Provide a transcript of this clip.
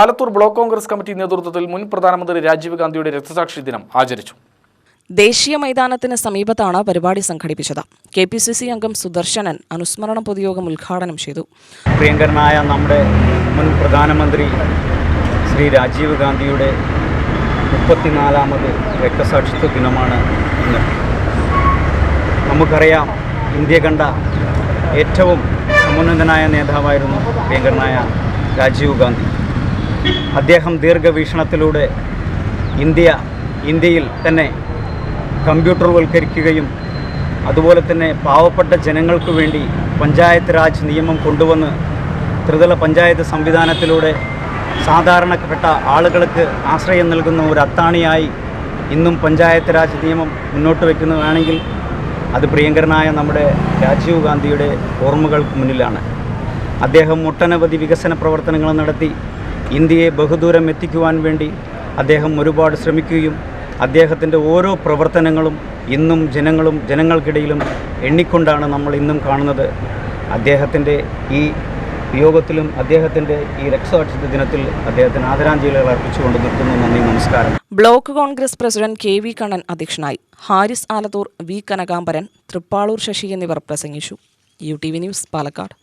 Alathur block Congress committee നേതൃത്വത്തിൽ മുൻ പ്രധാനമന്ത്രി രാജീവ് ഗാന്ധിയുടെ രക്തസാക്ഷി ദിനം ആചരിച്ചു. ദേശീയ മൈതാനത്തിന് സമീപത്താണ് പരിപാടി സംഘടിപ്പിച്ചത്. KPCC അംഗം സുദർശനൻ അനുസ്മരണ പൊതുയോഗം ഉദ്ഘാടനം ചെയ്തു. പ്രിയങ്കരനായ നമ്മുടെ മുൻ പ്രധാനമന്ത്രി ശ്രീ രാജീവ് ഗാന്ധിയുടെ 34ാമത് രക്തസാക്ഷിത്വ ദിനമാണ് ഇന്ന്. നമുക്കറിയാം, ഇന്ത്യ കണ്ട ഏറ്റവും സമുന്നതനായ നേതാവായിരുന്നു പ്രിയങ്കരനായ രാജീവ് ഗാന്ധി. അദ്ദേഹം ദീർഘവീക്ഷണത്തിലൂടെ ഇന്ത്യയിൽ തന്നെ കമ്പ്യൂട്ടർവൽക്കരിക്കുകയും അതുപോലെ തന്നെ പാവപ്പെട്ട ജനങ്ങൾക്ക് വേണ്ടി പഞ്ചായത്ത് രാജ് നിയമം കൊണ്ടുവന്ന് ത്രിതല പഞ്ചായത്ത് സംവിധാനത്തിലൂടെ സാധാരണപ്പെട്ട ആളുകൾക്ക് ആശ്രയം നൽകുന്ന ഒരു അത്താണിയായി ഇന്നും പഞ്ചായത്ത് രാജ് നിയമം മുന്നോട്ട് വയ്ക്കുന്നതാണെങ്കിൽ അത് പ്രിയങ്കരനായ നമ്മുടെ രാജീവ് ഗാന്ധിയുടെ ഓർമ്മകൾക്ക് മുന്നിലാണ്. അദ്ദേഹം ഒട്ടനവധി വികസന പ്രവർത്തനങ്ങൾ നടത്തി ഇന്ത്യയെ ബഹുദൂരം എത്തിക്കുവാൻ വേണ്ടി അദ്ദേഹം ഒരുപാട് ശ്രമിക്കുകയും അദ്ദേഹത്തിൻ്റെ ഓരോ പ്രവർത്തനങ്ങളും ഇന്നും ജനങ്ങൾക്കിടയിലും എണ്ണിക്കൊണ്ടാണ് നമ്മൾ ഇന്നും കാണുന്നത്. അദ്ദേഹത്തിൻ്റെ ഈ യോഗത്തിലും അദ്ദേഹത്തിൻ്റെ ഈ രക്തസാക്ഷിത്വ ദിനത്തിൽ അദ്ദേഹത്തിന് ആദരാഞ്ജലികൾ അർപ്പിച്ചുകൊണ്ട് നിർത്തുന്നു. നന്ദി, നമസ്കാരം. Block Congress president KV Kannan അധ്യക്ഷനായി. ഹാരിസ് ആലത്തൂർ, V കനകാംബരൻ, തൃപ്പാളൂർ ശശി എന്നിവർ പ്രസംഗിച്ചു. UTV news, Palakkad.